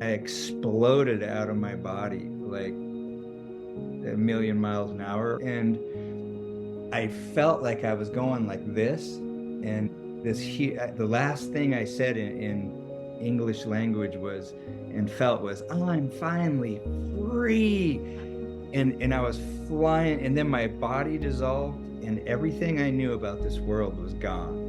I exploded out of my body like a million miles an hour. And I felt like I was going like this. And the last thing I said in English language was, and felt was, oh, I'm finally free. And I was flying, and then my body dissolved, and everything I knew about this world was gone.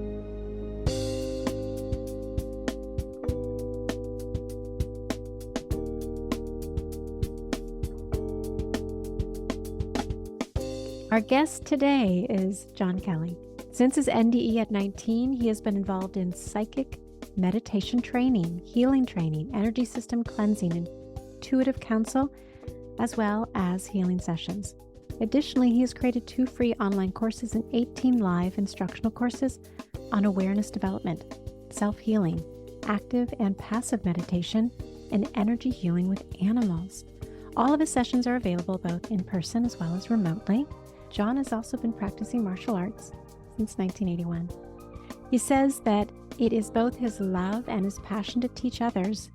Our guest today is John Kelley. Since his NDE at 19, he has been involved in psychic meditation training, healing training, energy system cleansing, and intuitive counsel, as well as healing sessions. Additionally, he has created 2 free online courses and 18 live instructional courses on awareness development, self-healing, active and passive meditation, and energy healing with animals. All of his sessions are available both in person as well as remotely. John has also been practicing martial arts since 1981. He says that it is both his love and his passion to teach others,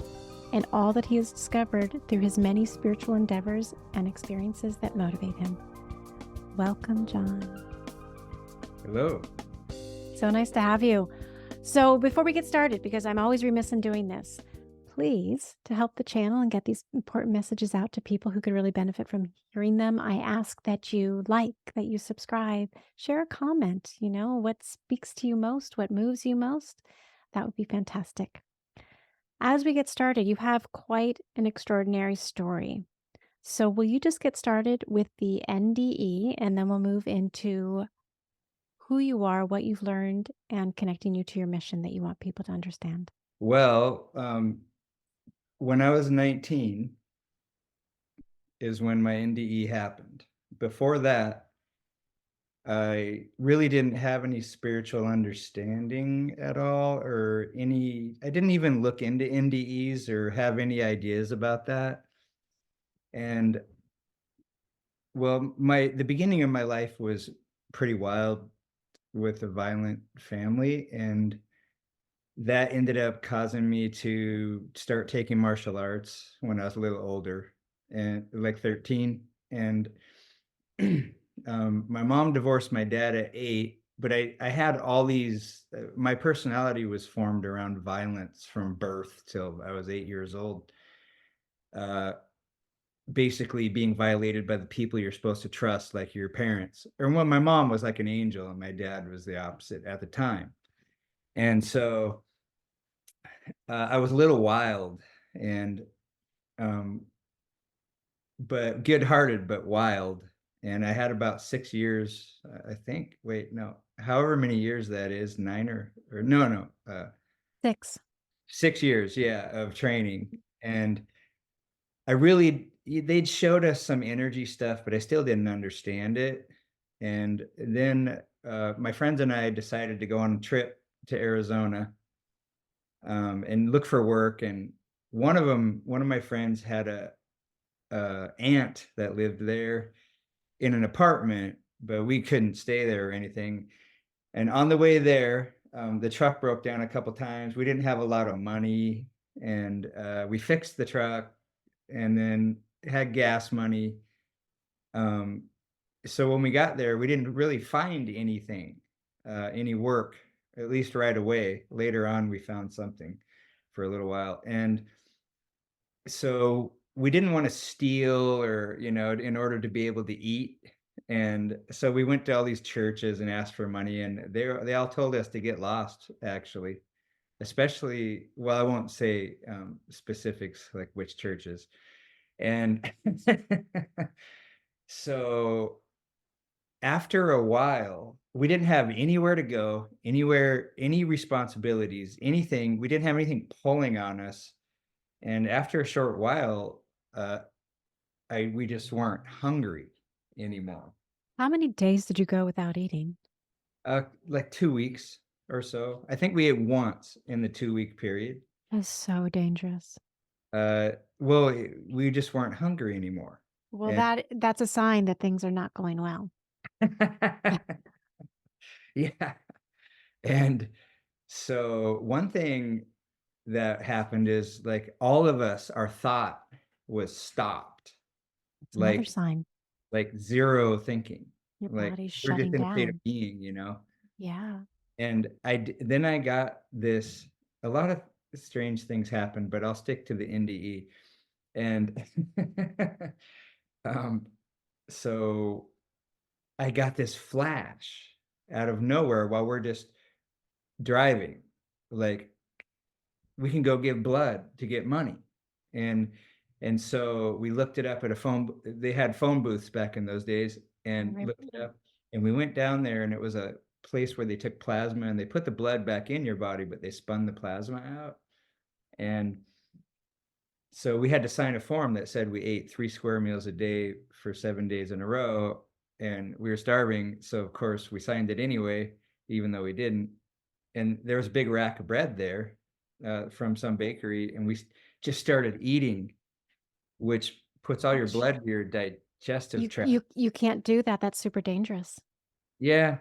and all that he has discovered through his many spiritual endeavors and experiences that motivate him. Welcome, John. Hello. So nice to have you. So before we get started, because I'm always remiss in doing this, please, to help the channel and get these important messages out to people who could really benefit from hearing them, I ask that you like, that you subscribe, share a comment, what speaks to you most, what moves you most. That would be fantastic. As we get started, you have quite an extraordinary story. So will you just get started with the NDE, and then we'll move into who you are, what you've learned, and connecting you to your mission that you want people to understand? Well, when I was 19 is when my NDE happened. Before that, I really didn't have any spiritual understanding at all, I didn't even look into NDEs or have any ideas about that. And well, the beginning of my life was pretty wild with a violent family, and that ended up causing me to start taking martial arts when I was a little older, and like 13. And my mom divorced my dad at 8, but I had all these, my personality was formed around violence from birth till I was 8 years old. Basically being violated by the people you're supposed to trust, like your parents. Or when my mom was like an angel and my dad was the opposite at the time. And so I was a little wild, and but good-hearted, but wild. And I had about 6 years, I think. Wait, no, however many years that is, 9 or no, 6. 6 years, yeah, of training. And they'd showed us some energy stuff, but I still didn't understand it. And then my friends and I decided to go on a trip to Arizona, and look for work. And one of my friends had a aunt that lived there in an apartment, but we couldn't stay there or anything. And on the way there, the truck broke down a couple times. We didn't have a lot of money, and we fixed the truck, and then had gas money. Um, so when we got there, we didn't really find anything, any work, at least right away. Later on, we found something for a little while. And so we didn't want to steal, or, in order to be able to eat. And so we went to all these churches and asked for money, and they all told us to get lost, actually. Especially, well, I won't say specifics like which churches. And so after a while, we didn't have anywhere to go, anywhere, any responsibilities, anything. We didn't have anything pulling on us. And after a short while, uh, we just weren't hungry anymore. How many days did you go without eating? Like 2 weeks or so. I think we ate once in the 2-week period. That's so dangerous. Well, we just weren't hungry anymore. Well, And that's a sign that things are not going well. yeah. And so one thing that happened is like all of us, our thought was stopped, It's another like sign. zero thinking. Your Like body's we're just shutting in a state of down. being, you know? Yeah. And then I got this, a lot of strange things happened, but I'll stick to the NDE. And um, so I got this flash out of nowhere while we're just driving. Like, we can go give blood to get money. And so we looked it up at a phone, they had phone booths back in those days, I and looked it remember. up. And we went down there, and it was a place where they took plasma and they put the blood back in your body, but they spun the plasma out. And so we had to sign a form that said we ate 3 square meals a day for 7 days in a row, and we were starving. So of course we signed it anyway, even though we didn't. And there was a big rack of bread there from some bakery, and we just started eating, which puts all your Gosh. blood in your digestive tract. You can't do that. That's super dangerous. Yeah.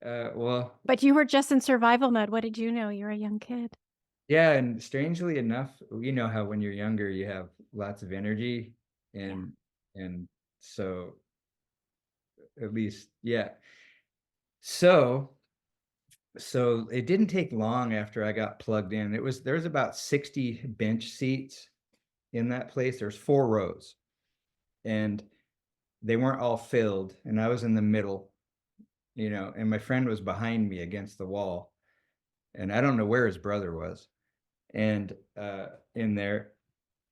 Well, But you were just in survival mode. What did you know? You're a young kid. yeah, and strangely enough, you know how when you're younger you have lots of energy, Yeah. and so at least, yeah. So it didn't take long after I got plugged in. There was about 60 bench seats in that place. There's 4 rows, and they weren't all filled, and I was in the middle, you know, and my friend was behind me against the wall, and I don't know where his brother was, and in there.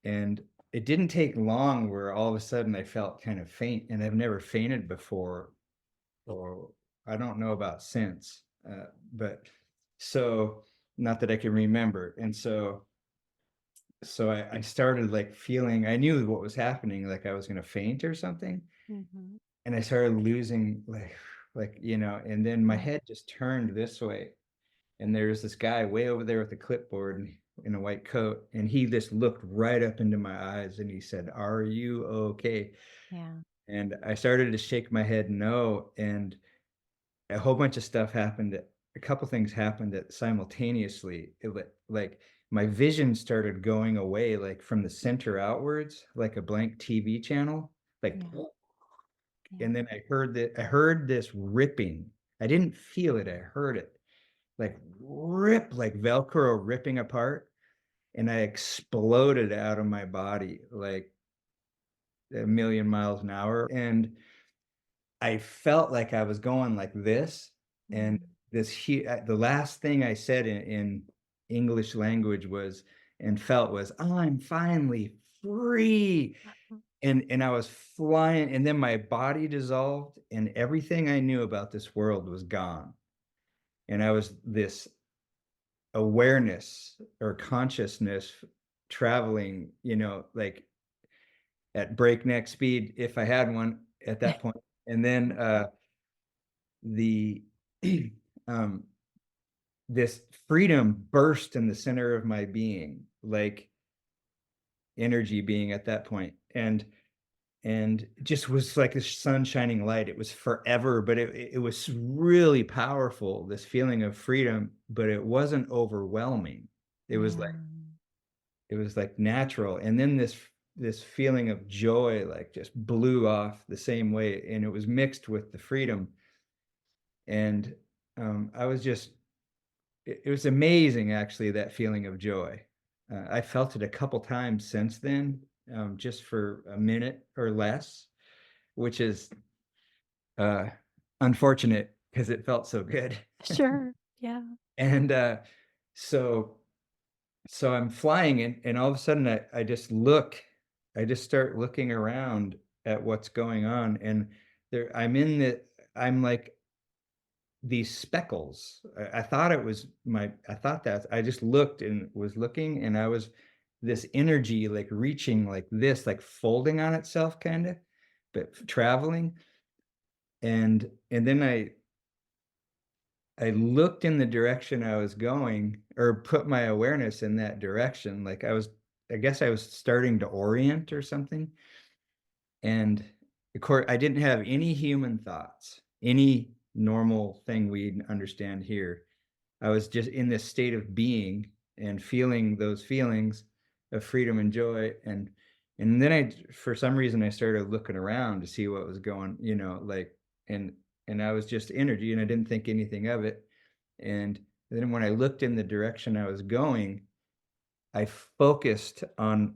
And it didn't take long where all of a sudden I felt kind of faint, and I've never fainted before, or I don't know about since. But so, not that I can remember. And so I started like feeling, I knew what was happening, like I was going to faint or something. Mm-hmm. And I started losing you know, and then my Yeah. head just turned this way. And there's this guy way over there with a clipboard in a white coat. And he just looked right up into my eyes and he said, "Are you okay?" Yeah. And I started to shake my head no. And a whole bunch of stuff happened. A couple things happened that simultaneously. Like my vision started going away, like from the center outwards, like a blank TV channel. Like, Yeah. Yeah. and then I heard this ripping. I didn't feel it. I heard it like rip, like Velcro ripping apart. And I exploded out of my body like a million miles an hour. And I felt like I was going like this. And Mm. the last thing I said in English language was, and felt was, "I'm finally free." And I was flying, and then my body dissolved, and everything I knew about this world was gone. And I was this awareness or consciousness traveling, you know, like at breakneck speed if I had one at that point. And then the um this freedom burst in the center of my being, like energy being at that point. And just was like a sun shining light. It was forever, but it was really powerful, this feeling of freedom, but it wasn't overwhelming. It was Yeah. like natural. And then this feeling of joy like just blew off the same way, and it was mixed with the freedom. And I was just, it was amazing, actually, that feeling of joy. I felt it a couple times since then, just for a minute or less, which is uh, unfortunate because it felt so good. Sure. Yeah. And so I'm flying, and all of a sudden I just start looking around at what's going on. And I'm like these speckles. I thought it was I thought that I just looked and was looking, and I was this energy like reaching like this, like folding on itself kind of, but traveling. And then I looked in the direction I was going, or put my awareness in that direction. Like I guess I was starting to orient or something. And of course, I didn't have any human thoughts, any normal thing we understand here. I was just in this state of being, and feeling those feelings of freedom and joy. And then for some reason, I started looking around to see what was going, like, and I was just energy, and I didn't think anything of it. And then when I looked in the direction I was going, I focused on,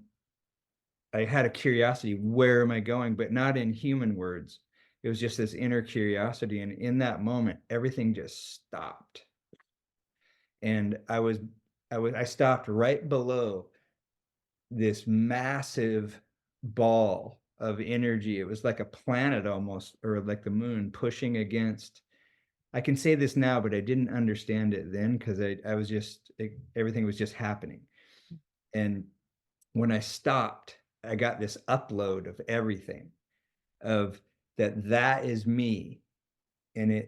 I had a curiosity, where am I going? But not in human words. It was just this inner curiosity. And in that moment, everything just stopped. And I stopped right below this massive ball of energy. It was like a planet almost, or like the moon pushing against. I can say this now, but I didn't understand it then, because I was just, everything was just happening. And when I stopped, I got this upload of everything, of that is me. And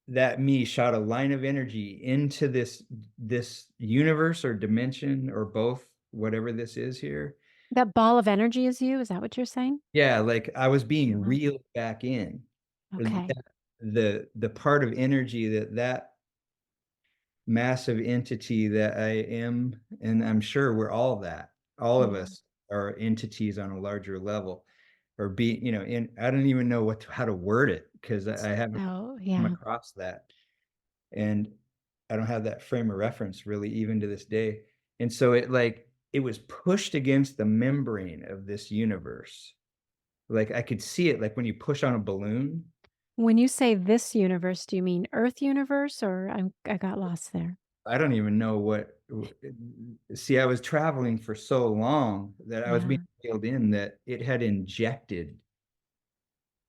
that me shot a line of energy into this universe or dimension or both, whatever this is here. That ball of energy is you? Is that what you're saying? Yeah, like I was being Wow. reeled back in. Okay. The part of energy that massive entity that I am, and I'm sure we're all that. All of Yeah. us are entities on a larger level, or be, in, I don't even know how to word it, because I haven't Oh, come yeah. across that. And I don't have that frame of reference really, even to this day. And so it was pushed against the membrane of this universe. Like I could see it, like when you push on a balloon. When you say this universe, do you mean Earth universe or I got lost there? I don't even know see, I was traveling for so long that I was being Yeah. reeled in, that it had injected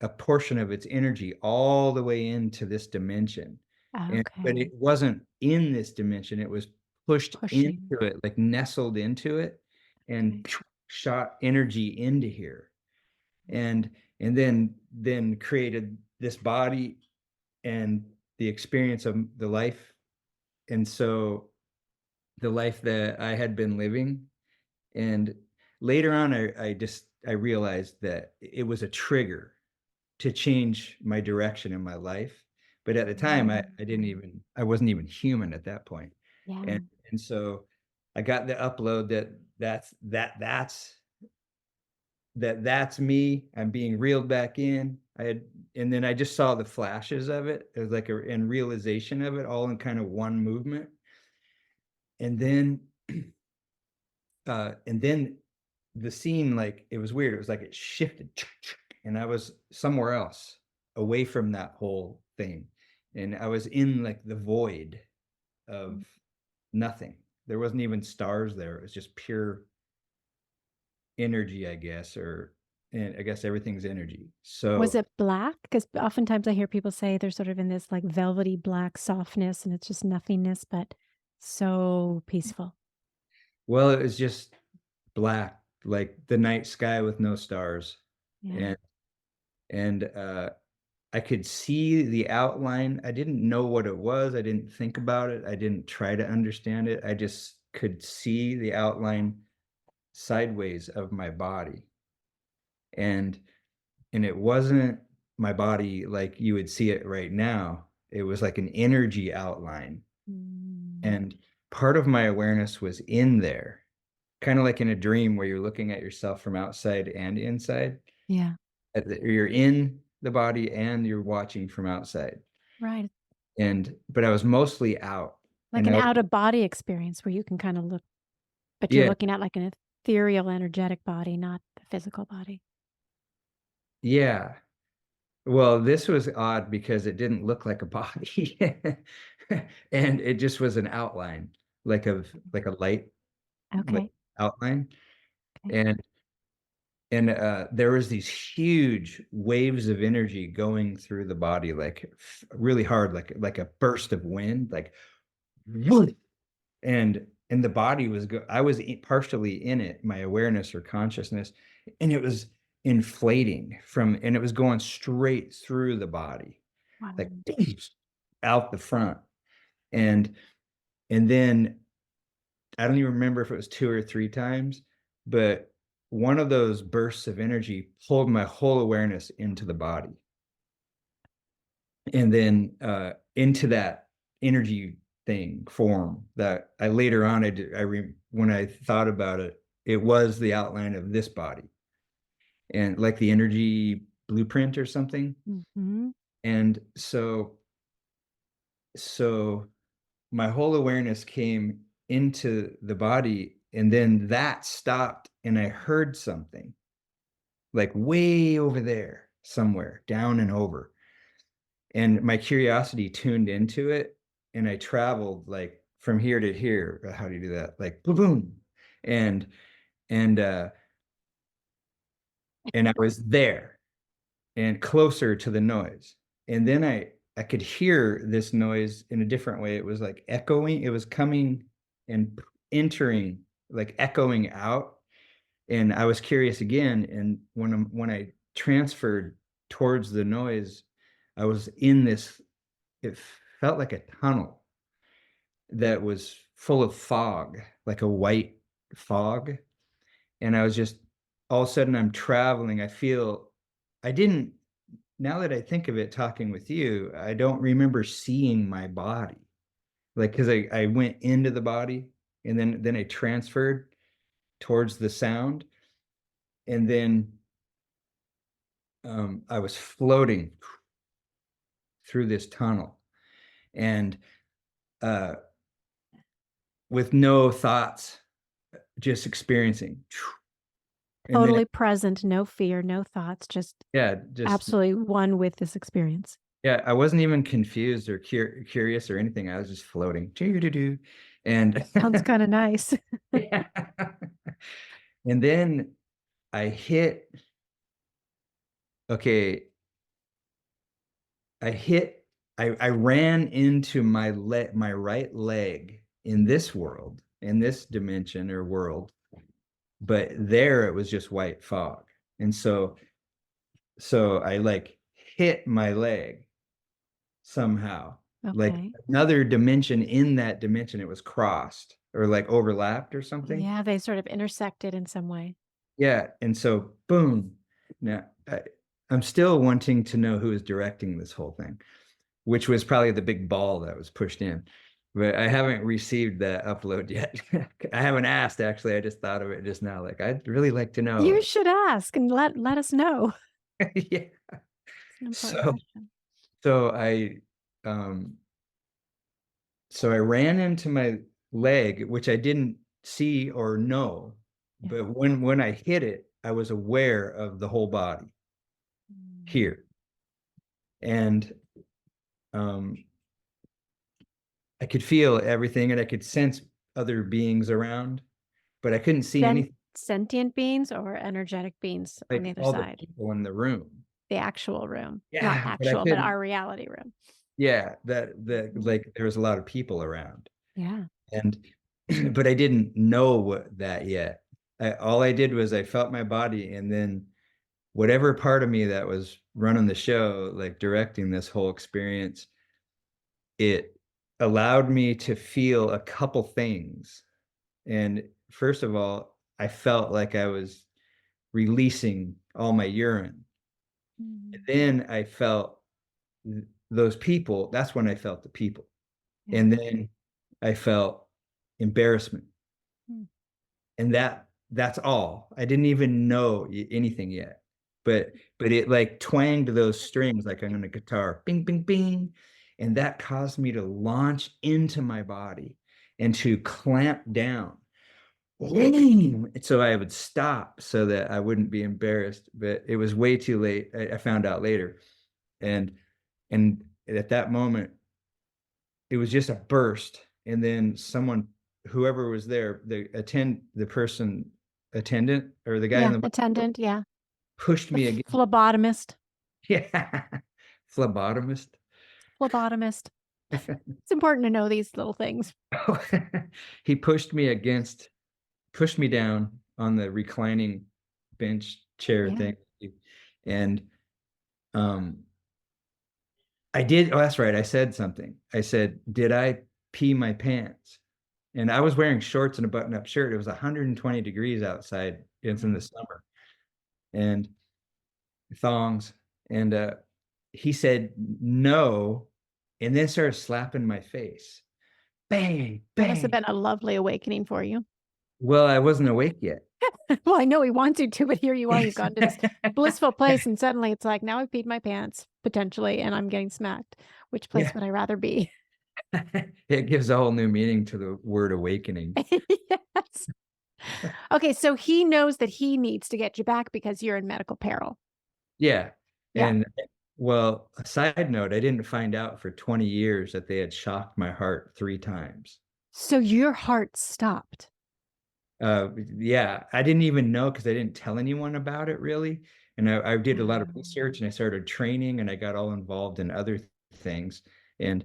a portion of its energy all the way into this dimension. But Okay. it wasn't in this dimension, it was pushed Pushing. into it, like nestled into it, and Okay. shot energy into here. And then created this body and the experience of the life. And so the life that I had been living. And later on, I realized that it was a trigger to change my direction in my life. But at the time, Mm. I wasn't even human at that point. Yeah. And and so I got the upload that's me. I'm being reeled back in. And then I just saw the flashes of it. It was like and realization of it all in kind of one movement. And then and then the scene, like, it was weird. It was like it shifted, and I was somewhere else, away from that whole thing. And I was in like the void of nothing. There wasn't even stars there. It was just pure energy, I guess, and I guess everything's energy. Was So, it black? Because oftentimes I hear people say they're sort of in this like velvety black softness and it's just nothingness, but so peaceful. well, it was just black, like the night sky with no stars. Yeah. And I could see the outline. I didn't know what it was. I didn't think about it. I didn't try to understand it. I just could see the outline sideways of my body. And it wasn't my body like you would see it right now. It was like an energy outline. Mm. And part of my awareness was in there, kind of like in a dream where you're looking at yourself from outside and inside. Yeah. You're in the body and you're watching from outside. Right. But I was mostly out. Like And an I was, out of body experience where you can kind of look, but you're yeah, looking at like an ethereal, energetic body, not the physical body. yeah. Well, this was odd because it didn't look like a body. And it just was an outline, like a light, like Okay. outline. Okay. And there was these huge waves of energy going through the body, like really hard, like a burst of wind, like whoosh. And the body was I was partially in it, my awareness or consciousness, and it was inflating and it was going straight through the body, like Wow. out the front. And and then I don't even remember if it was 2 or 3 times, but one of those bursts of energy pulled my whole awareness into the body, and then into that energy thing form that I later on, when I thought about it, it was the outline of this body, and like the energy blueprint or something. Mm-hmm. And so my whole awareness came into the body, and then that stopped, and I heard something like way over there somewhere, down and over. And my curiosity tuned into it, and I traveled like from here to here. How do you do that? Like boom, boom. And and uh and I was there and closer to the noise. And then I could hear this noise in a different way. It was like echoing, it was coming and entering, like echoing out. And I was curious again. And when I transferred towards the noise, I was in this, it felt like a tunnel that was full of fog, like a white fog. And I was just, all of a sudden I'm traveling. I didn't, now that I think of it, talking with you, I don't remember seeing my body. Like, because I went into the body, and then I transferred towards the sound. And then I was floating through this tunnel, and uh, with no thoughts, just experiencing. And then, Totally present, no fear, no thoughts, just yeah, just, absolutely one with this experience. yeah, I wasn't even confused or curious or anything. I was just floating. Doo-doo-doo. And Sounds kind of nice. yeah. And then I hit, okay, I hit, I ran into my right leg in this world, in this dimension or world, but there it was just white fog. And so I like hit my leg somehow, like Okay. another dimension. In that dimension, it was crossed or like overlapped or something. Yeah, they sort of intersected in some way. Yeah. And so boom. Now I'm still wanting to know who is directing this whole thing, which was probably the big ball that was pushed in. But I haven't received that upload yet. I haven't asked, actually. I just thought of it just now. Like, I'd really like to know. You should ask and let us know. Yeah. It's an important So question. so I um so I ran into my leg, which I didn't see or know. Yeah. But when I hit it, I was aware of the whole body Mm. here. And um I could feel everything, and I could sense other beings around, but I couldn't see anything, Sentient beings or energetic beings on the like other all the side? people in the room. The actual room. Not Yeah, but I actual, but couldn't. our reality room. Yeah, that Mhm. like there was a lot of people around, Yeah. and but I didn't know that yet. All I did was I felt my body, and then whatever part of me that was running the show, like directing this whole experience, it allowed me to feel a couple things. And first of all, I felt like I was releasing all my urine. And Mm. then I felt those people. That's when I felt the people. Yeah. And then I felt embarrassment. Mm. And that's all. I didn't even know anything yet. But it like twanged those strings like on a guitar, bing, bing, bing. And that caused me to launch into my body and to clamp down. So I would stop so that I wouldn't be embarrassed, but it was way too late. I found out later. And and at that moment, it was just a burst. And then someone, whoever was there, the person attendant or the guy in Yeah. the Attendant. Yeah. pushed The me again. phlebotomist. Yeah. Phlebotomist. Phlebotomist. It's important to know these little things. He pushed me down on the reclining bench chair Yeah. thing. And um I did. Oh, that's right. I said something. I said, did I pee my pants? And I was wearing shorts and a button-up shirt. It was 120 degrees outside. It's in the summer, and thongs. And he said no, and then started slapping my face. bang, That must have bang. been a lovely awakening for you. Well, I wasn't awake yet. Well, I know he wants you to, but here you are. You've gone to this blissful place, and suddenly it's like, now I've peed my pants potentially, and I'm getting smacked. Which place Yeah. would I rather be? It gives a whole new meaning to the word awakening. Yes. Okay, so he knows that he needs to get you back because you're in medical peril. Yeah. Yeah. And well, a side note, I didn't find out for 20 years that they had shocked my heart 3 times. So your heart stopped. Yeah, I didn't even know because I didn't tell anyone about it really. And I did a lot of research and I started training and I got all involved in other things. And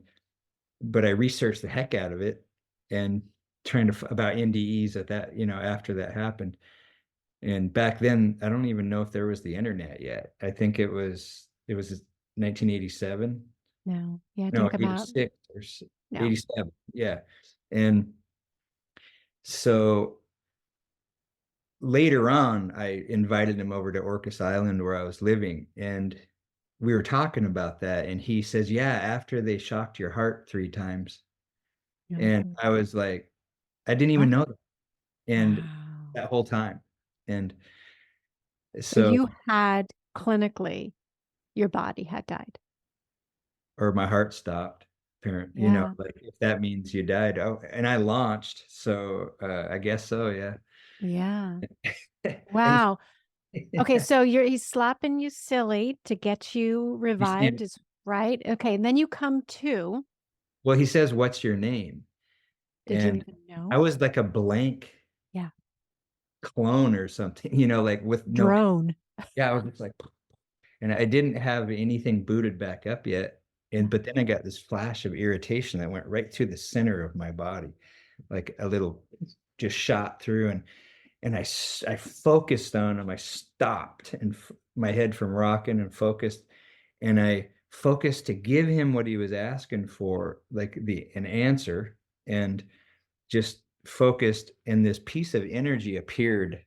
but I researched the heck out of it and trying to about NDEs at that, after that happened. And back then, I don't even know if there was the internet yet. I think it was 1987. No. Yeah, No, talk about 86 or no. 87. Yeah. And so later on, I invited him over to Orcas Island where I was living, and we were talking about that. And he says, "Yeah, after they shocked your heart 3 times." And No. I was like, I didn't even What? know that. And Wow. that whole time. And So so, you had clinically, your body had died. or my heart stopped. Parent, Yeah. like if that means you died. Oh, and I launched, so I guess so, yeah. Yeah. And Wow. Okay, so he's slapping you silly to get you he's revived, is right? Okay, and then you come to. well, he says, "What's your name?" Did you And even I know? was like a blank Yeah. clone or something, like with no, Drone. yeah, I was just like, and I didn't have anything booted back up yet. And Yeah. but then I got this flash of irritation that went right through the center of my body, like a little just shot through. And I focused on him. I stopped and my head from rocking and focused. And I focused to give him what he was asking for, like an answer, and just focused. And this piece of energy appeared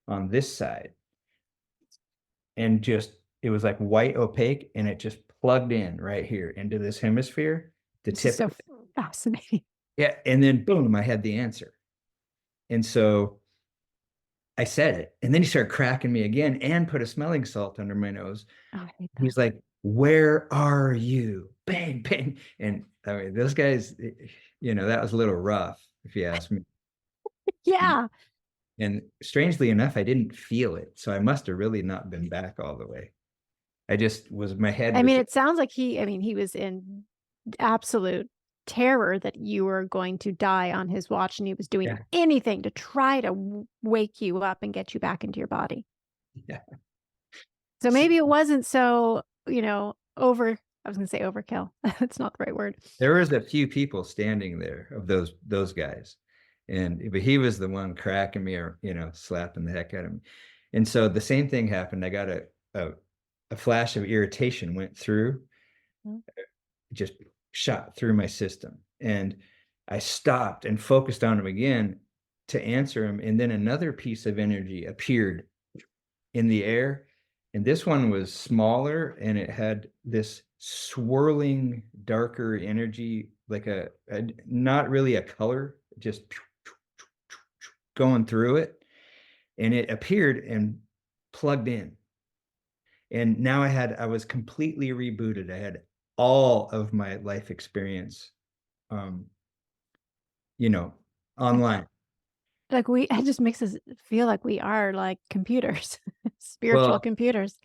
on this side and just it was like white opaque and it just plugged in right here into this hemisphere, the This is tip so of it. fascinating. Yeah, and then boom, I had the answer. And so I said it, and then he started cracking me again and put a smelling salt under my nose. Oh, I hate that. He's like, "Where are you?" Bang, bang. And I mean, those guys, that was a little rough, if you ask me. Yeah. And strangely enough, I didn't feel it. So I must have really not been back all the way. My head I was mean, just, it sounds like he was in absolute terror that you were going to die on his watch, and he was doing yeah, anything to try to wake you up and get you back into your body. yeah. So maybe it wasn't so, I was going to say overkill. That's not the right word. There was a few people standing there of those guys, but he was the one cracking me or slapping the heck out of me. And so the same thing happened. I got a flash of irritation went through, Mhm. just shot through my system, and I stopped and focused on him again to answer him. And then another piece of energy appeared in the air. And this one was smaller and it had this swirling, darker energy, like a not really a color, just going through it. And it appeared and plugged in. And now I was completely rebooted. I had all of my life experience, um, you know, online. Like it just makes us feel like we are like computers, spiritual Well, computers.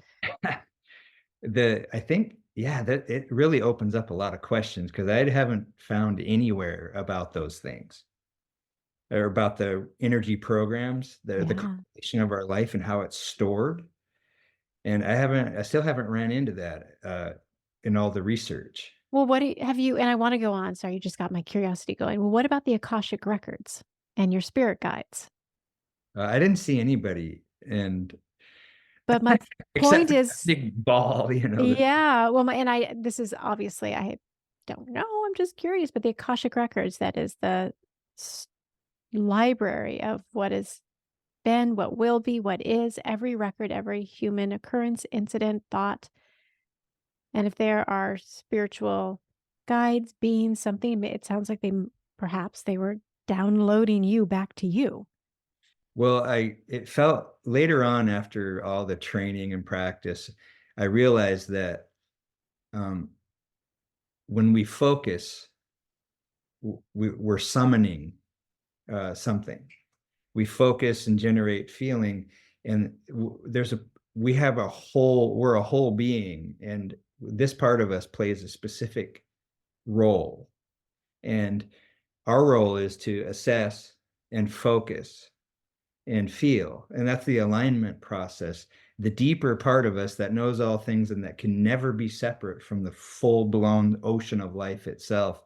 I think, yeah, that it really opens up a lot of questions because I haven't found anywhere about those things or about the energy programs, the Yeah. composition of our life and how it's stored. And I still haven't ran into that in all the research. Well, have you, and I want to go on. Sorry, you just got my curiosity going. Well, what about the Akashic records and your spirit guides? I didn't see anybody, and But my except point for that is, big ball, yeah, well, this is obviously, I don't know. I'm just curious, but the Akashic records, that is the s- library of what has been, what will be, what is, every record, every human occurrence, incident, thought. And if there are spiritual guides, beings, something, it sounds like they perhaps they were downloading you back to you. Well, it felt later on after all the training and practice, I realized that um, when we focus, we're summoning something. We focus and generate feeling, and we're a whole being, and this part of us plays a specific role. And our role is to assess and focus and feel. And that's the alignment process. The deeper part of us that knows all things and that can never be separate from the full-blown ocean of life itself,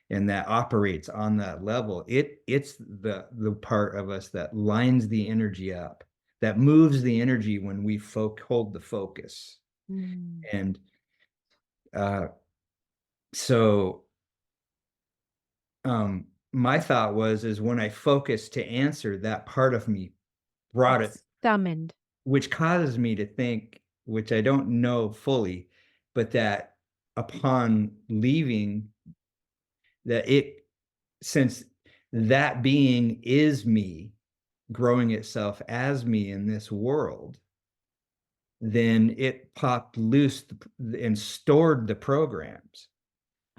and that operates on that level. It's the part of us that lines the energy up, that moves the energy when we hold the focus. Mm. And uh, so my thought is when I focused to answer, that part of me brought it, It's summoned. which causes me to think, which I don't know fully, but that upon leaving, that since that being is me, growing itself as me in this world, then it popped loose and stored the programs,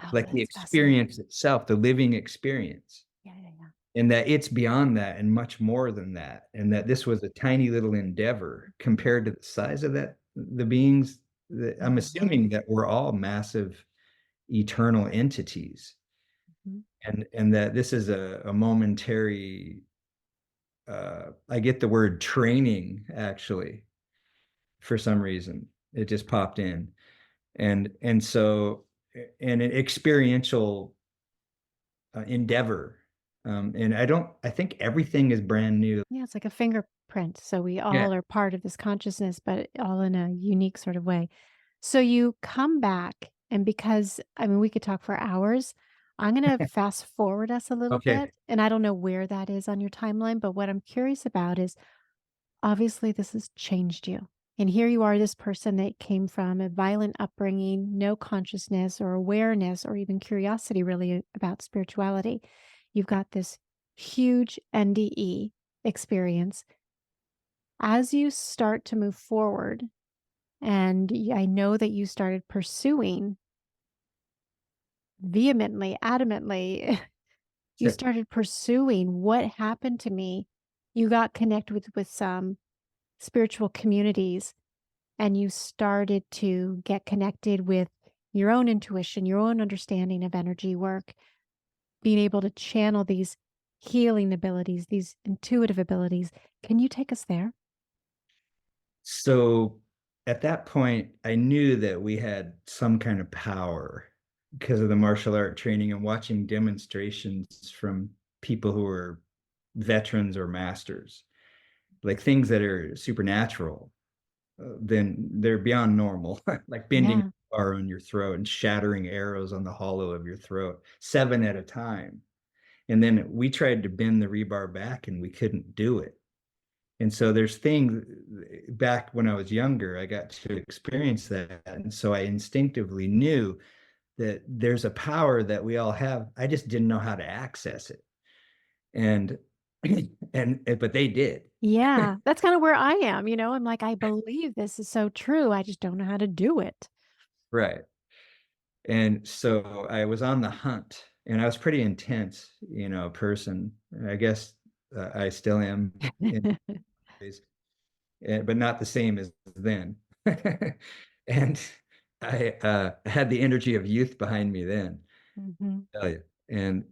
Oh, like the that's fascinating. experience itself, the living experience. Yeah, yeah, yeah. And that it's beyond that and much more than that, and that this was a tiny little endeavor compared to the size of the beings that I'm Mhm. assuming that we're all massive eternal entities, Mhm. and that this is a momentary, I get the word training, actually, for some reason it just popped in, and so, and an experiential endeavor. And I think everything is brand new. Yeah, it's like a fingerprint. So we Yeah. all are part of this consciousness, but all in a unique sort of way. So you come back, and because I mean, we could talk for hours. I'm going to fast forward us a little Okay. bit. And I don't know where that is on your timeline, but what I'm curious about is obviously this has changed you. And here you are, this person that came from a violent upbringing, no consciousness or awareness or even curiosity really about spirituality. You've got this huge NDE experience. As you start to move forward, and I know that you started pursuing vehemently, adamantly, you Sure. started pursuing what happened to me. You got connected with some spiritual communities, and you started to get connected with your own intuition, your own understanding of energy work, being able to channel these healing abilities, these intuitive abilities. Can you take us there? So at that point, I knew that we had some kind of power because of the martial art training and watching demonstrations from people who are veterans or masters, like things that are supernatural. Then they're beyond normal, like bending Yeah. a bar on your throat and shattering arrows on the hollow of your throat, 7 at a time. And then we tried to bend the rebar back and we couldn't do it. And so there's things, back when I was younger, I got to experience that. And so I instinctively knew that there's a power that we all have. I just didn't know how to access it. And but they did. Yeah. That's kind of where I am. I'm like, I believe this is so true. I just don't know how to do it. Right. And so I was on the hunt, and I was pretty intense, person. I guess I still am in ways, but not the same as then. And I had the energy of youth behind me then, Mhm. I tell you. And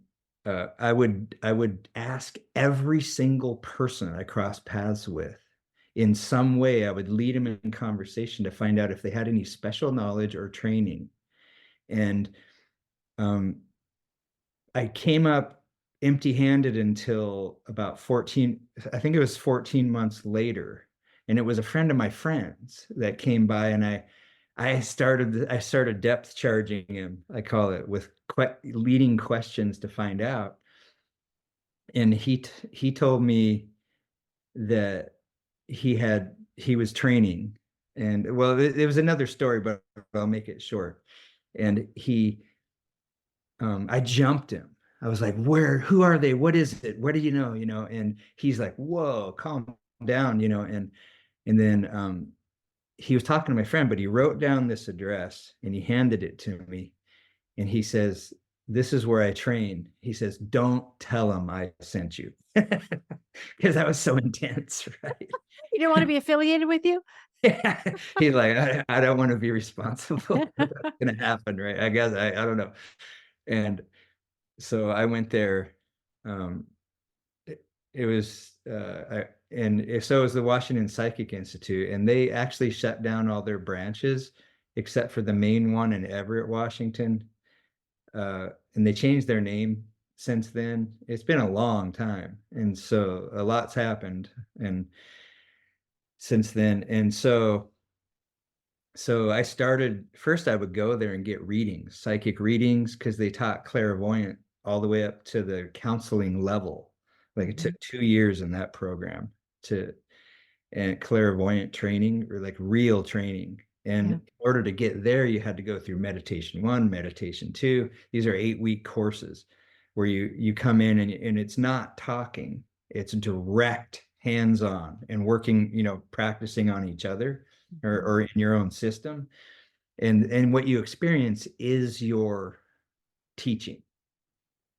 I would ask every single person I crossed paths with, in some way. I would lead them in conversation to find out if they had any special knowledge or training. And um, I came up empty-handed until about 14, I think it was 14 months later. And it was a friend of my friends that came by, and I started depth charging him, I call it, with leading questions to find out. And he told me that he was training, and well, it was another story, but I'll make it short. And I jumped him. I was like, who are they? What is it? What do you know? And he's like, whoa, calm down, and then he was talking to my friend, but he wrote down this address and he handed it to me. And he says, this is where I train. He says, don't tell him I sent you. Because that was so intense, right? You don't want to be affiliated with you? Yeah. He's like, I don't want to be responsible for what's going to happen, right? I guess I don't know. And so I went there. Um, it was so it was the Washington Psychic Institute, and they actually shut down all their branches except for the main one in Everett, Washington. And they changed their name since then. It's been a long time, and so a lot's happened and since then. And so I started first. I would go there and get readings, psychic readings, because they taught clairvoyant all the way up to the counseling level. Like it took 2 years in that program to and clairvoyant training, or like real training. And Yeah. in order to get there, you had to go through meditation 1, meditation 2. These are 8-week courses where you come in and it's not talking, it's direct hands-on and working, practicing on each other or in your own system. And what you experience is your teaching.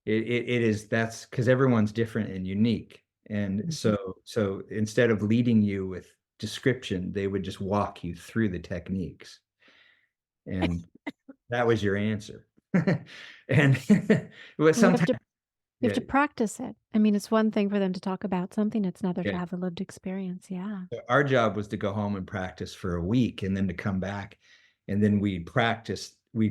It is, that's because everyone's different and unique. And so instead of leading you with description, they would just walk you through the techniques. And that was your answer. And but You have sometimes to you have yeah, to practice it. I mean, it's one thing for them to talk about something, it's another to yeah. have a lived experience. Yeah. Our job was to go home and practice for a week and then to come back, and then we'd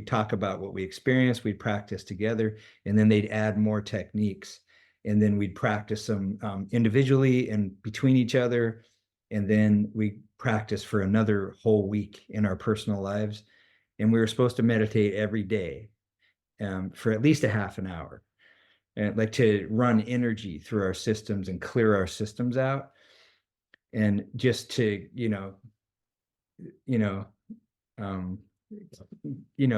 talk about what we experienced, we'd practice together, and then they'd add more techniques, and then we'd practice them individually and between each other, and then we practice for another whole week in our personal lives. And we were supposed to meditate every day for at least a half an hour, and like to run energy through our systems and clear our systems out, and just to you know um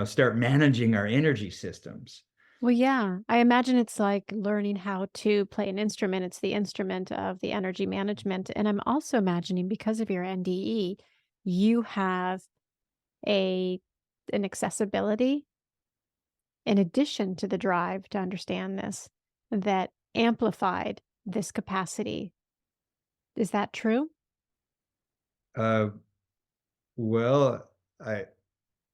start managing our energy systems. Well, yeah. I imagine it's like learning how to play an instrument. It's the instrument of the energy management. And I'm also imagining because of your NDE, you have a an accessibility in addition to the drive to understand this that amplified this capacity. Is that true? uh well, I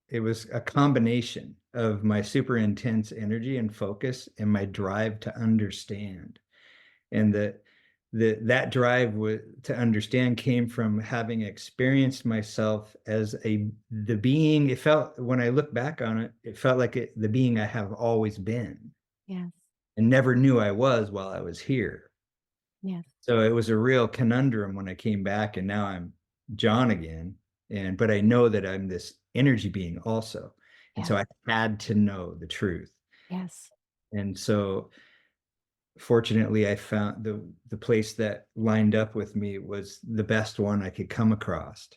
it was a combination of my super intense energy and focus and my drive to understand. And that drive to understand came from having experienced myself as the being. It felt, when I look back on it, it felt like the being I have always been Yes. and never knew I was while I was here. Yes. So it was a real conundrum when I came back, and now I'm John again. But I know that I'm this energy being also. And Yes. so I had to know the truth. Yes. And so fortunately, I found the place that lined up with me was the best one I could come across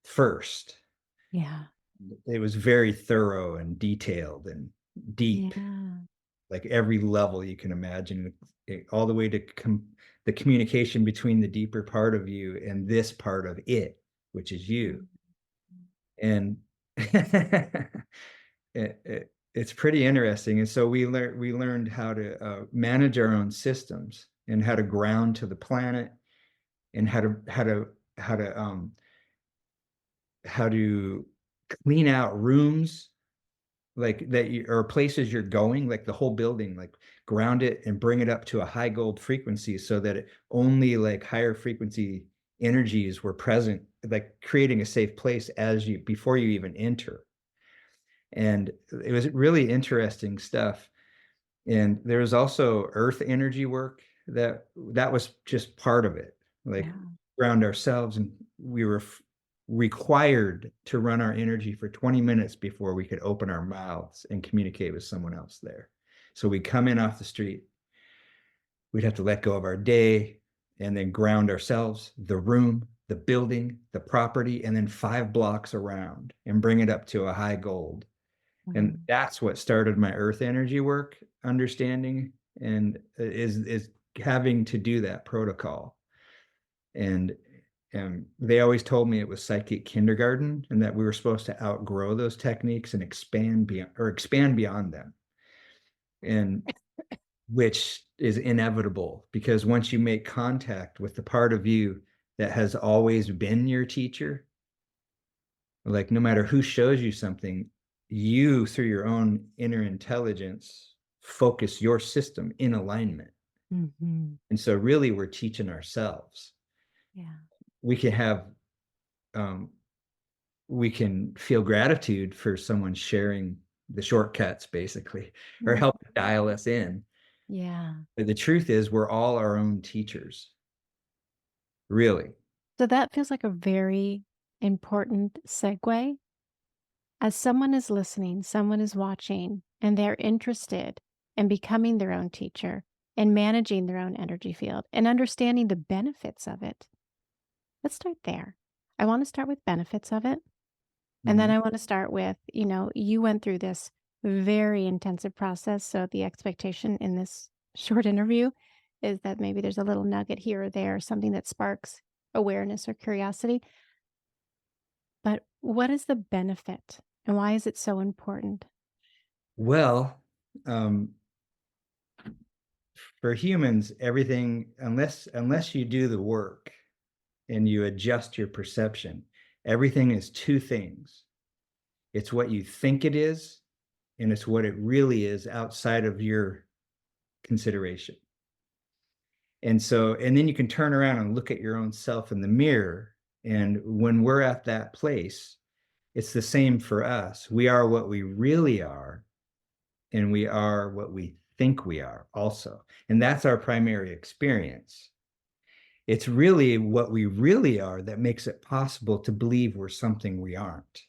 first. Yeah. It was very thorough and detailed and deep, Yeah. like every level you can imagine, all the way to the communication between the deeper part of you and this part of it, which is you. And it's pretty interesting. And so we learned how to manage our own systems and how to ground to the planet, and how to clean out rooms like that or places you're going, like the whole building, like ground it and bring it up to a high gold frequency so that only like higher frequency energies were present, like creating a safe place before you even enter. And it was really interesting stuff. And there was also earth energy work that was just part of it, like Yeah. around ourselves. And we were required to run our energy for 20 minutes before we could open our mouths and communicate with someone else there. So we come in off the street, we'd have to let go of our day and then ground ourselves, the room, the building, the property, and then 5 blocks around and bring it up to a high gold. And Mm. that's what started my earth energy work understanding. and is having to do that protocol. And they always told me it was psychic kindergarten, and that we were supposed to outgrow those techniques and expand beyond them. And which is inevitable, because once you make contact with the part of you that has always been your teacher, like no matter who shows you something, you, through your own inner intelligence, focus your system in alignment. Mm-hmm. And so really we're teaching ourselves. Yeah. We can have we can feel gratitude for someone sharing the shortcuts, basically, or Mm. help dial us in. Yeah. But the truth is we're all our own teachers, really. So that feels like a very important segue. As someone is listening, someone is watching, and they're interested in becoming their own teacher and managing their own energy field and understanding the benefits of it. Let's start there. I want to start with benefits of it. And then Mhm. I want to start with, you went through this very intensive process. So the expectation in this short interview is that maybe there's a little nugget here or there, something that sparks awareness or curiosity. But what is the benefit and why is it so important? Well, for humans, everything, unless you do the work and you adjust your perception, everything is two things. It's what you think it is, and it's what it really is outside of your consideration. And so, and then you can turn around and look at your own self in the mirror. And when we're at that place, it's the same for us. We are what we really are, and we are what we think we are also. And that's our primary experience. It's really what we really are that makes it possible to believe we're something we aren't.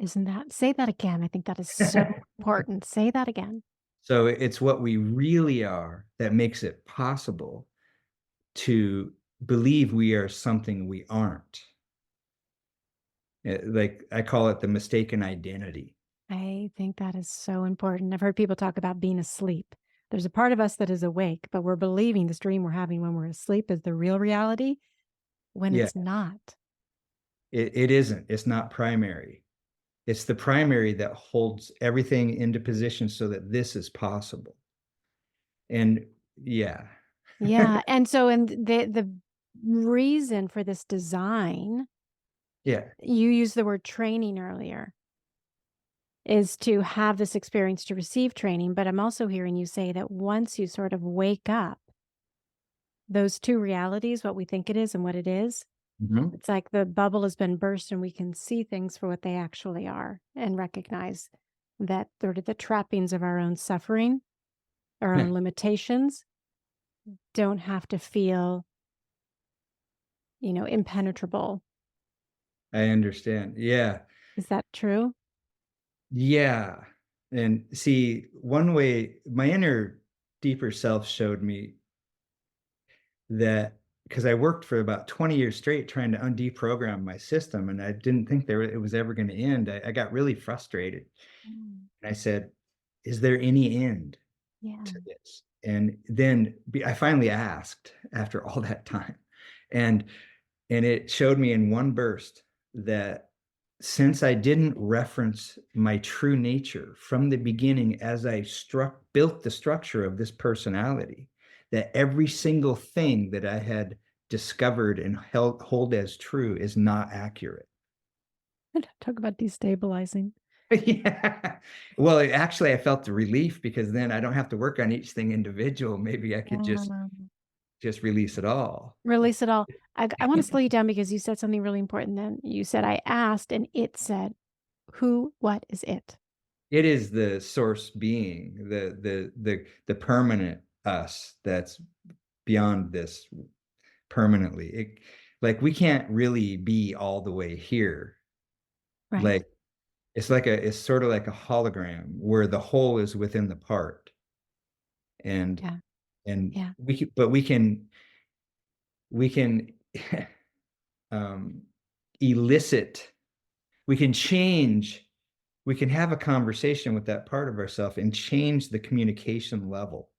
Isn't that, say that again. I think that is so important. Say that again. So it's what we really are that makes it possible to believe we are something we aren't. Like I call it the mistaken identity. I think that is so important. I've heard people talk about being asleep. There's a part of us that is awake, but we're believing this dream we're having when we're asleep is the real reality when Yeah, it's not. it isn't. It's not primary. It's the primary that holds everything into position so that this is possible. And yeah. Yeah. And so, and the reason for this design, Yeah. you used the word training earlier, is to have this experience to receive training. But I'm also hearing you say that once you sort of wake up, those two realities, what we think it is and what it is, Mhm. it's like the bubble has been burst and we can see things for what they actually are and recognize that sort of the trappings of our own suffering, our own limitations don't have to feel, impenetrable. I understand. Yeah. Is that true? Yeah. And see, one way my inner deeper self showed me that, because I worked for about 20 years straight trying to undeprogram my system, and I didn't think it was ever going to end. I got really frustrated. Mm, And I said, is there any end yeah. to this? And then I finally asked after all that time. And it showed me in one burst that since I didn't reference my true nature from the beginning as I built the structure of this personality, that every single thing that I had discovered and hold as true is not accurate. Talk about destabilizing. Yeah. Well, actually, I felt the relief, because then I don't have to work on each thing individual. Maybe I could just Yeah. release it all. Release it all. I want to slow you down because you said something really important then. You said, I asked, and it said, who, what is it? It is the source being, the permanent us that's beyond this permanently. Like we can't really be all the way here. Right. Like it's sort of like a hologram where the whole is within the part. And Yeah. and Yeah. we can um elicit, we can change, we can have a conversation with that part of ourselves and change the communication level.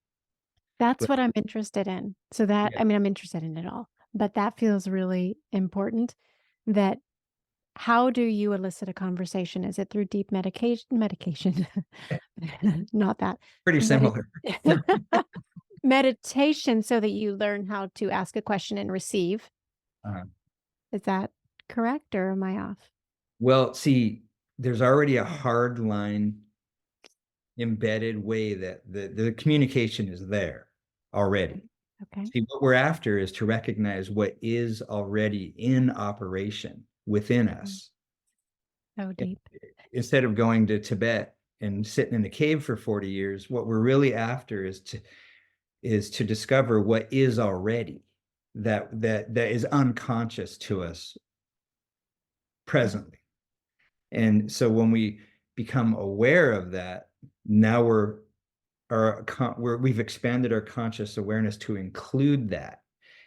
That's But what I'm interested in. So that, yeah, I mean, I'm interested in it all, but that feels really important. That how do you elicit a conversation? Is it through deep medication? Not that. pretty Medi- similar. Meditation so that you learn how to ask a question and receive. Uh, Is that correct or am I off? well, see, there's already a hard line embedded way that the communication is there already. Okay. See, what we're after is to recognize what is already in operation within Mm. us. So And deep. instead of going to Tibet and sitting in the cave for 40 years, what we're really after is to discover what is already that is unconscious to us presently. And so when we become aware of that, now we've expanded our conscious awareness to include that.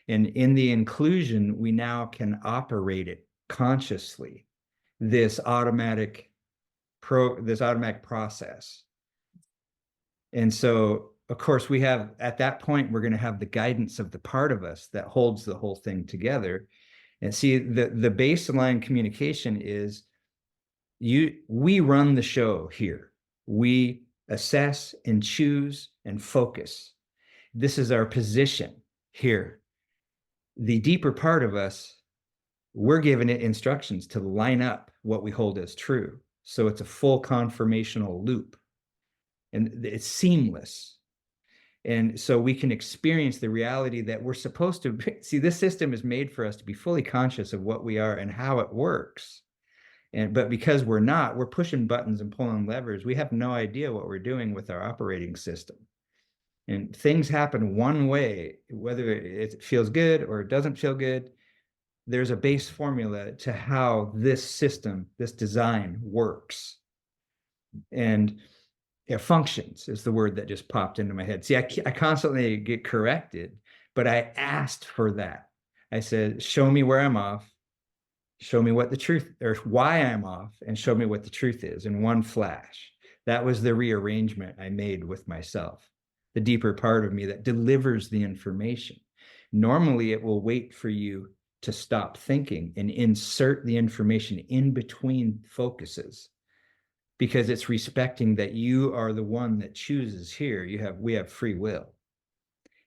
And in the inclusion, we now can operate it consciously, this automatic process. And so, of course, we have at that point, we're going to have the guidance of the part of us that holds the whole thing together. And see, the baseline communication is we run the show here. We assess and choose and focus. This is our position here. The deeper part of us, we're giving it instructions to line up what we hold as true. So it's a full conformational loop and it's seamless. And so we can experience the reality that we're supposed to see. This system is made for us to be fully conscious of what we are and how it works. But because we're not, we're pushing buttons and pulling levers. We have no idea what we're doing with our operating system. And things happen one way, whether it feels good or it doesn't feel good. There's a base formula to how this system, this design works. And functions is the word that just popped into my head. See, I constantly get corrected, but I asked for that. I said, show me where I'm off, show me what the truth or why I'm off, and show me what the truth is in one flash. That was the rearrangement I made with myself, the deeper part of me that delivers the information. Normally, it will wait for you to stop thinking and insert the information in between focuses, because it's respecting that you are the one that chooses here. We have free will.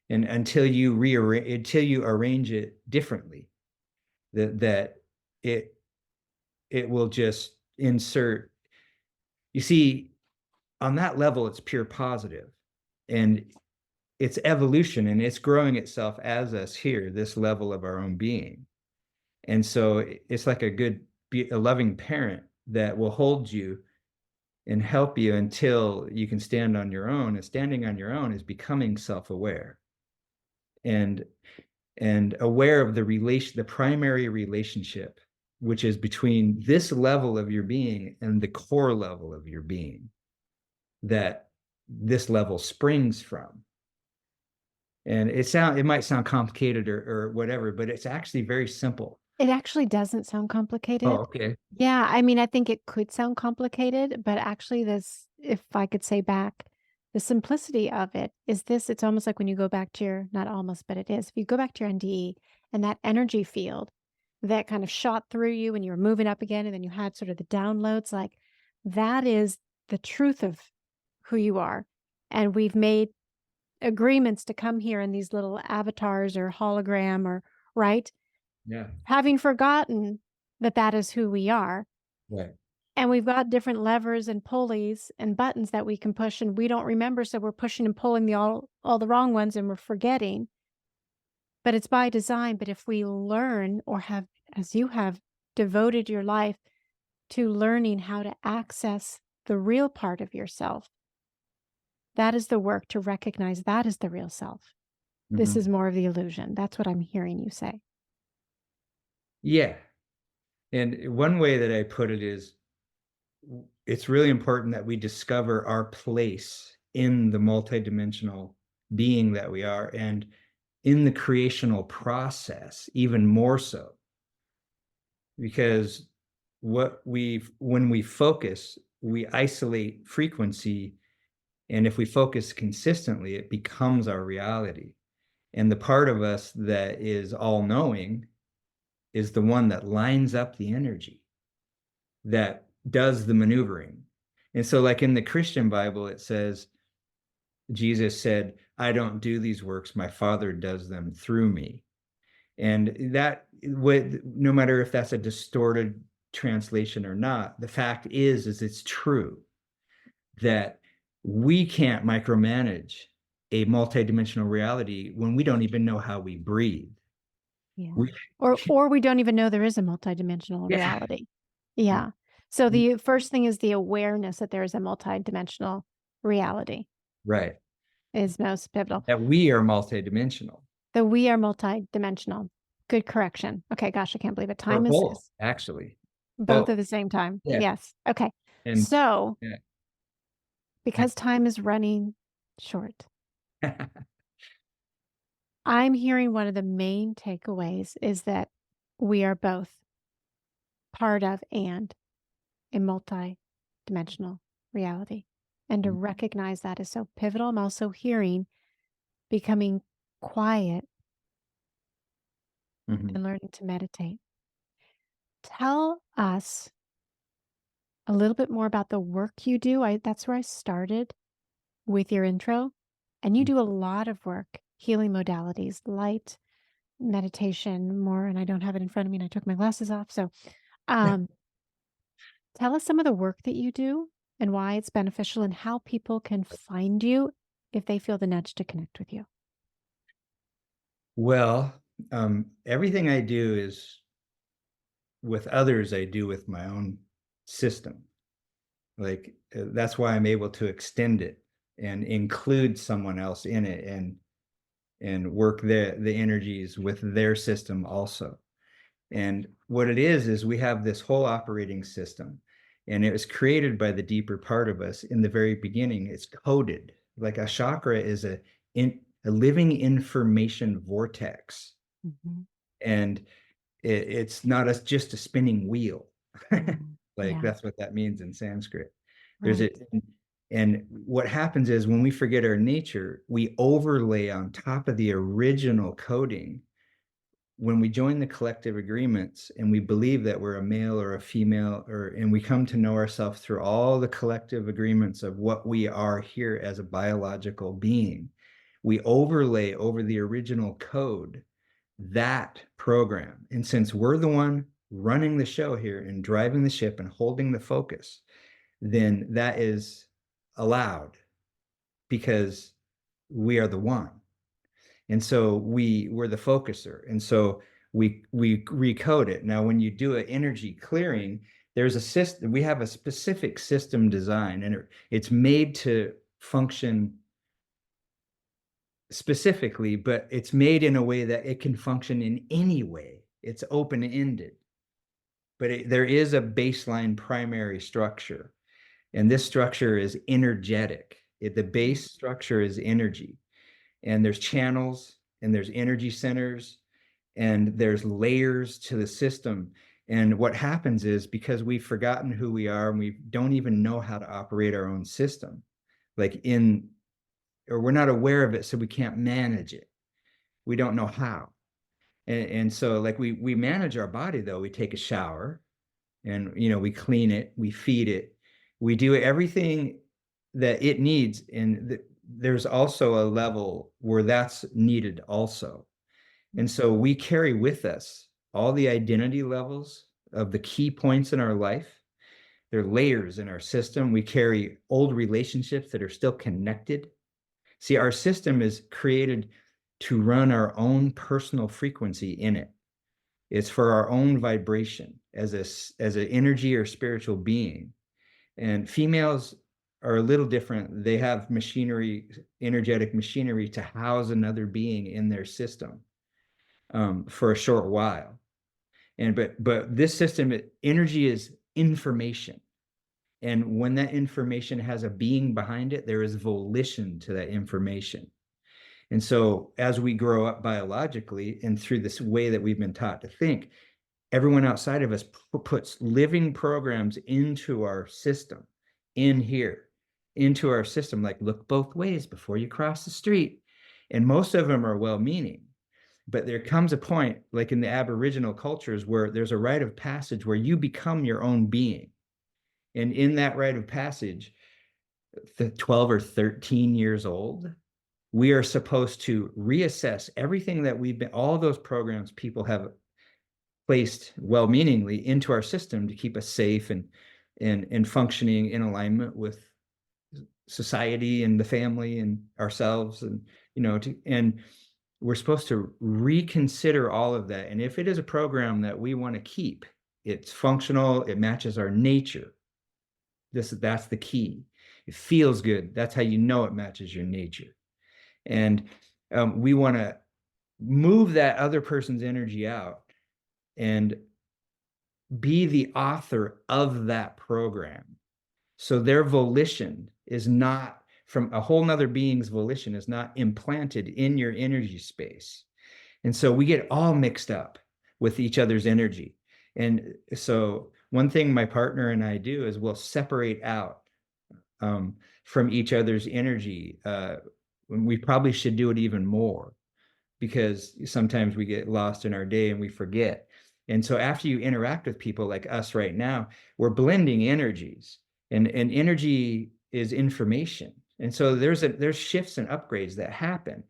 And until you arrange it differently, that it will just insert. You see, on that level, it's pure positive, and it's evolution, and it's growing itself as us here, this level of our own being. And so it's like a loving parent that will hold you and help you until you can stand on your own. And standing on your own is becoming self-aware and aware of the primary relationship, which is between this level of your being and the core level of your being that this level springs from. And it might sound complicated or whatever, but it's actually very simple. It actually doesn't sound Oh, complicated. okay. Yeah, I mean, I think it could sound complicated, but actually this, if I could say back, the simplicity of it is this, it's almost like when you go back to your, not almost, but it is, if you go back to your NDE and that energy field that kind of shot through you and you were moving up again, and then you had sort of the downloads, like that is the truth of who you are. And we've made agreements to come here in these little avatars or hologram or, right? Yeah. Having forgotten that that is who we are. Right. And we've got different levers and pulleys and buttons that we can push, and we don't remember, so we're pushing and pulling all the wrong ones, and we're forgetting. But it's by design. But if we learn, or have, as you have, devoted your life to learning how to access the real part of yourself, that is the work to recognize that is the real self. This is more of the illusion. That's what I'm hearing you say. Yeah. And one way that I put it is, it's really important that we discover our place in the multidimensional being that we are, and in the creational process, even more so. Because when we focus, we isolate frequency And if we focus consistently, it becomes our reality. And the part of us that is all-knowing is the one that lines up the energy, that does the maneuvering. And so, like in the Christian Bible, it says, Jesus said, I don't do these works, my Father does them through me. And that would, no matter if that's a distorted translation or not, the fact is it's true that we can't micromanage a multidimensional reality when we don't even know how we breathe. Yeah. We, Or we don't even know there is a multidimensional yeah, reality. Yeah. So the first thing is the awareness that there is a multidimensional reality right. is most pivotal. That we are multidimensional. That we are multidimensional. Good correction. Okay, gosh, I can't believe it. Or Time both, is actually. both Both. at the same time. Yeah. Yes. Okay. And So yeah. because time is running short, I'm hearing one of the main takeaways is that we are both part of and a multi-dimensional reality. And to recognize that is so pivotal. I'm also hearing becoming quiet Mhm. and learning to meditate. Tell us a little bit more about the work you do. That's where I started with your intro. And you do a lot of work, healing modalities, light, meditation, more, and I don't have it in front of me and I took my glasses off. So tell us some of the work that you do and why it's beneficial and how people can find you if they feel the nudge to connect with you. Well, everything I do is with others, I do with my own system. Like that's why I'm able to extend it and include someone else in it and work the energies with their system also. And what it is we have this whole operating system, and it was created by the deeper part of us in the very beginning. It's coded. Like a chakra is a living information vortex. And it's not just a spinning wheel. Like Yeah, that's what that means in Sanskrit. There's right. a and what happens is when we forget our nature, we overlay on top of the original coding. When we join the collective agreements and we believe that we're a male or a female, and we come to know ourselves through all the collective agreements of what we are here as a biological being, we overlay over the original code that program. And since we're the one running the show here and driving the ship and holding the focus, then that is allowed because we are the one. And so we're the focuser. And so we recode it. Now, when you do an energy clearing, there's a system, we have a specific system design, and it's made to function specifically, but it's made in a way that it can function in any way. It's open-ended. But there is a baseline primary structure, and this structure is energetic. The base structure is energy, and there's channels, and there's energy centers, and there's layers to the system. And what happens is because we've forgotten who we are and we don't even know how to operate our own system, or we're not aware of it, so we can't manage it. We don't know how. And so like we manage our body though. We take a shower, and we clean it, we feed it, we do everything that it needs. And there's also a level where that's needed also. And so we carry with us all the identity levels of the key points in our life. They're layers in our system. We carry old relationships that are still connected. See, our system is created to run our own personal frequency in it. It's for our own vibration as an energy or spiritual being. And females are a little different. They have machinery, energetic machinery, to house another being in their system for a short while. But this system, energy is information. And when that information has a being behind it, there is volition to that information. And so as we grow up biologically and through this way that we've been taught to think, everyone outside of us puts living programs into our system in here. into our system, like look both ways before you cross the street. And most of them are well-meaning. But there comes a point, like in the Aboriginal cultures, where there's a rite of passage where you become your own being. And in that rite of passage, the 12 or 13 years old, we are supposed to reassess everything that we've been, all those programs people have placed well-meaningly into our system to keep us safe and functioning in alignment with society and the family and ourselves, and and we're supposed to reconsider all of that. And if it is a program that we want to keep, it's functional, it matches our nature. That's the key. It feels good. That's how you know it matches your nature. And we want to move that other person's energy out and be the author of that program. So their volition is not from a whole nother being's volition, is not implanted in your energy space. And so we get all mixed up with each other's energy. And so one thing my partner and I do is we'll separate out from each other's energy. We probably should do it even more, because sometimes we get lost in our day and we forget. And so after you interact with people like us right now, we're blending energies, and energy is information. And so there's shifts and upgrades that happen,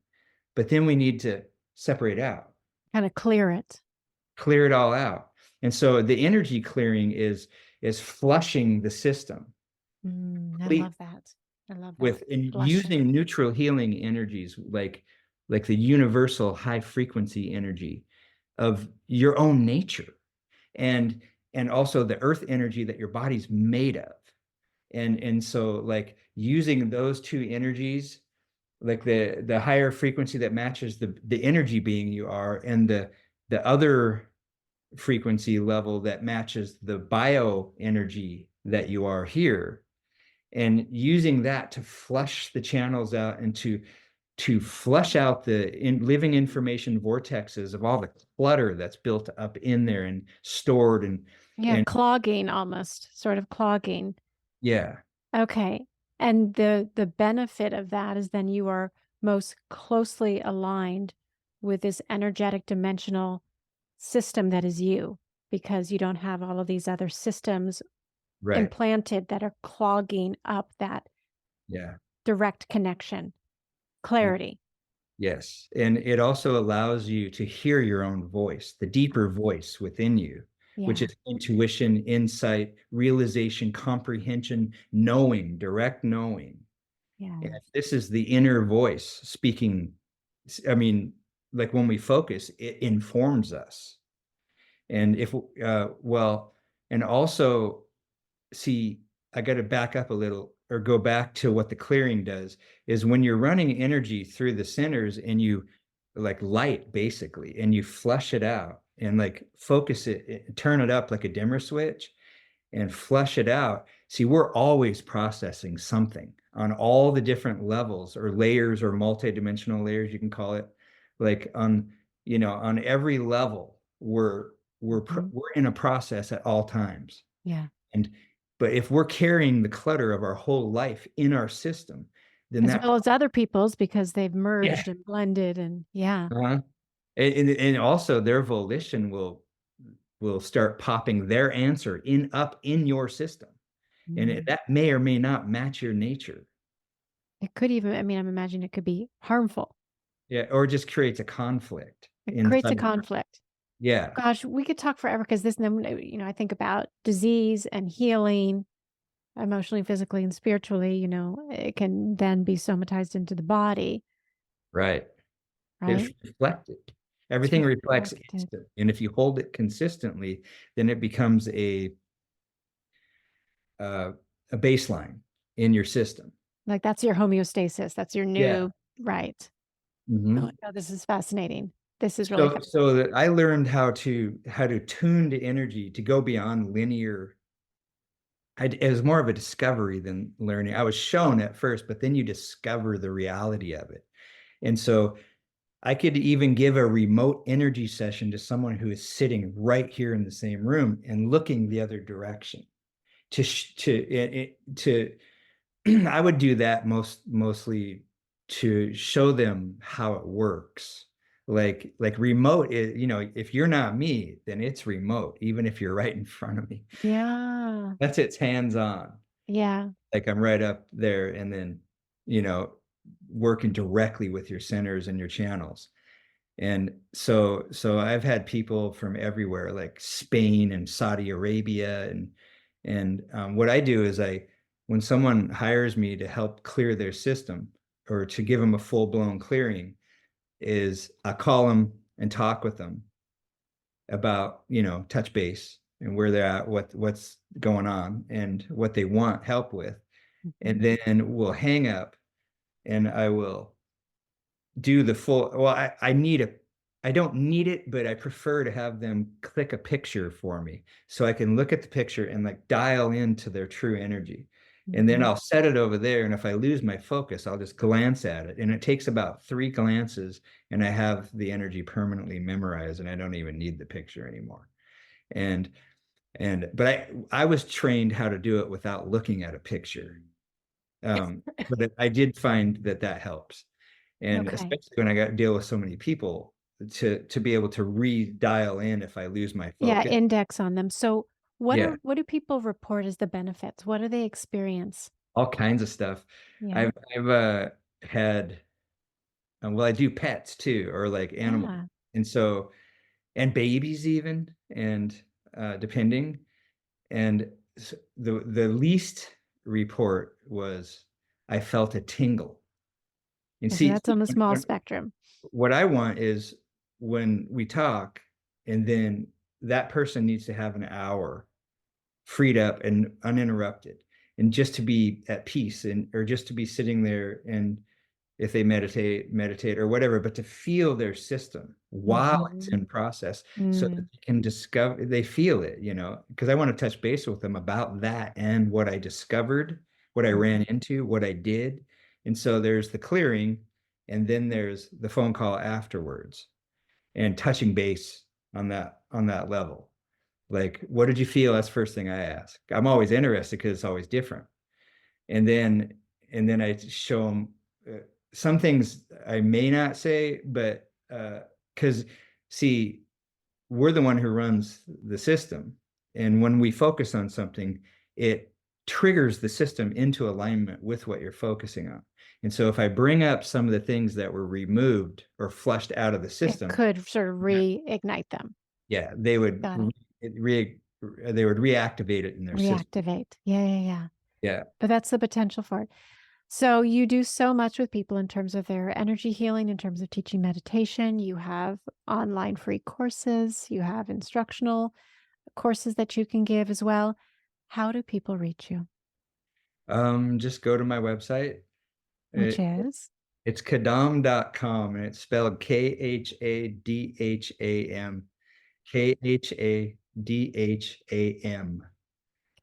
but then we need to separate out, Kind of clear it all out. And so the energy clearing is flushing the system. I love that. I love that. Using neutral healing energies, like the universal high frequency energy of your own nature, and also the earth energy that your body's made of. And so like using those two energies, like the higher frequency that matches the energy being you are, and the other frequency level that matches the bioenergy that you are here, and using that to flush the channels out and to flush out the living information vortexes of all the clutter that's built up in there and stored and clogging, almost sort of clogging. Yeah. Okay. And the benefit of that is then you are most closely aligned with this energetic dimensional system that is you, because you don't have all of these other systems implanted that are clogging up that direct connection, clarity. Yes. And it also allows you to hear your own voice, the deeper voice within you, which is intuition, insight, realization, comprehension, knowing, direct knowing. Yeah. And this is the inner voice speaking. I mean, like when we focus, it informs us. And and also, see, I got to back up a little, or go back to what the clearing does, is when you're running energy through the centers and you like light basically, and you flush it out and like focus it, turn it up like a dimmer switch and flush it out. See, we're always processing something on all the different levels or layers or multidimensional layers, you can call it, like on every level, we're in a process at all times. Yeah. But if we're carrying the clutter of our whole life in our system, then as well as other people's, because they've merged and blended, and and also their volition will start popping their answer up in your system, and that may or may not match your nature. It could even, I'm imagining it could be harmful. Yeah, or just creates a conflict. It creates a conflict. Yeah. Gosh, we could talk forever, because this, I think about disease and healing, emotionally, physically, and spiritually. It can then be somatized into the body. Right. It's reflected. Everything reflects instant. And if you hold it consistently, then it becomes a baseline in your system. Like that's your homeostasis. That's your new, right. Oh, this is fascinating. This is really fascinating. So that I learned how to tune to energy, to go beyond linear. It was more of a discovery than learning. I was shown at first, but then you discover the reality of it. And so I could even give a remote energy session to someone who is sitting right here in the same room and looking the other direction to I would do that mostly to show them how it works. Like remote is, if you're not me, then it's remote, even if you're right in front of me. Yeah. That's it's hands on. Yeah. Like I'm right up there and then, you know, working directly with your centers and your channels. And so I've had people from everywhere, like Spain and Saudi Arabia, and what I do is when someone hires me to help clear their system or to give them a full blown clearing, is I call them and talk with them about, touch base and where they're at, what's going on and what they want help with. And then we'll hang up and I will do the full, well, I don't need it, but I prefer to have them click a picture for me so I can look at the picture and like dial into their true energy. And then I'll set it over there. And if I lose my focus, I'll just glance at it. And it takes about 3 glances and I have the energy permanently memorized and I don't even need the picture anymore. But I was trained how to do it without looking at a picture. But I did find that helps. And Okay. especially when I got to deal with so many people to be able to re-dial in if I lose my Yeah, focus. index on them. So Yeah, what do people report as the benefits? What do they experience? all kinds of stuff. Yeah. I've had well, I do pets too, or like animals. Yeah. And babies even, and depending. And the least report was I felt a tingle. And So see, that's on the small spectrum. what I want is when we talk, and then that person needs to have an hour freed up and uninterrupted, and just to be at peace, and or just to be sitting there, and if they meditate or whatever, but to feel their system while it's in process so that they can discover, they feel it, because I want to touch base with them about that and what I discovered, what I ran into, what I did. And so there's the clearing, and then there's the phone call afterwards and touching base on that level. Like, what did you feel? That's the first thing I ask. I'm always interested because it's always different. And then I show them some things I may not say, but because see, we're the one who runs the system. And when we focus on something, it triggers the system into alignment with what you're focusing on. And so if I bring up some of the things that were removed or flushed out of the system, it could sort of reignite them. yeah, they would they would reactivate it in their system. Reactivate. Yeah. Yeah. But that's the potential for it. So you do so much with people in terms of their energy healing, in terms of teaching meditation. You have online free courses. You have instructional courses that you can give as well. How do people reach you? Just go to my website. Which is? It's khadam.com, and it's spelled Khadham. Khadham. Khadam.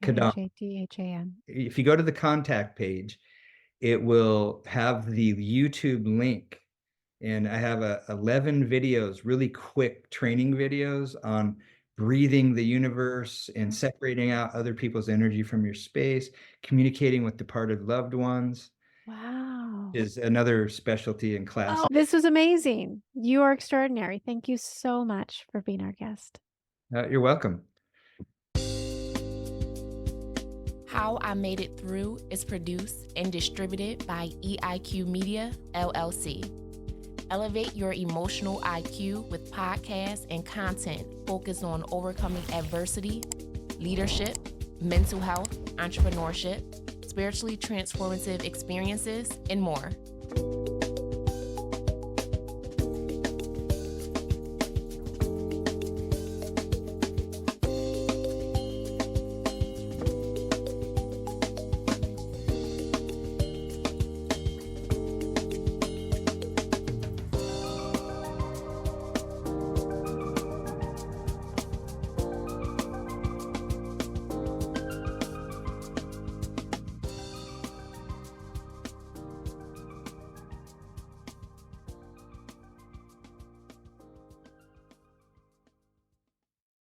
Khadham. If you go to the contact page, it will have the YouTube link. And I have 11 videos, really quick training videos on breathing the universe and separating out other people's energy from your space, communicating with departed loved ones. Wow. Is another specialty in class. Oh, this was amazing. You are extraordinary. Thank you so much for being our guest. You're welcome. How I Made It Through is produced and distributed by EIQ Media, LLC. Elevate your emotional IQ with podcasts and content focused on overcoming adversity, leadership, mental health, entrepreneurship, spiritually transformative experiences, and more.